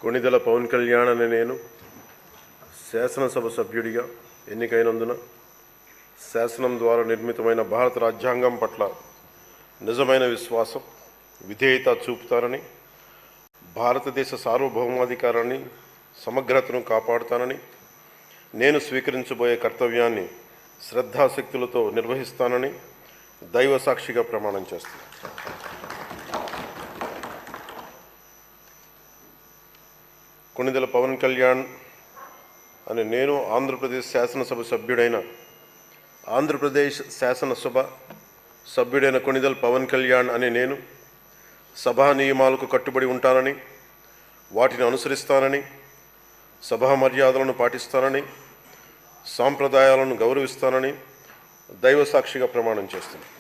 కొణిదెల పవన్ కళ్యాణ్ అనే నేను శాసనసభ సభ్యుడిగా ఎన్నికైనందున శాసనం ద్వారా నిర్మితమైన భారత రాజ్యాంగం పట్ల నిజమైన విశ్వాసం, విధేయత చూపుతానని, భారతదేశ సార్వభౌమాధికారాన్ని, సమగ్రతను కాపాడుతానని, నేను స్వీకరించబోయే కర్తవ్యాన్ని శ్రద్ధాశక్తులతో నిర్వహిస్తానని దైవ సాక్షిగా ప్రమాణం చేస్తాను. కొణిదెల పవన్ కళ్యాణ్ అని నేను ఆంధ్రప్రదేశ్ శాసనసభ సభ్యుడైన కొణిదెల పవన్ కళ్యాణ్ అని నేను సభా నియమాలకు కట్టుబడి ఉంటానని, వాటిని అనుసరిస్తానని, సభా మర్యాదలను పాటిస్తానని, సాంప్రదాయాలను గౌరవిస్తానని దైవ సాక్షిగా ప్రమాణం చేస్తున్నాను.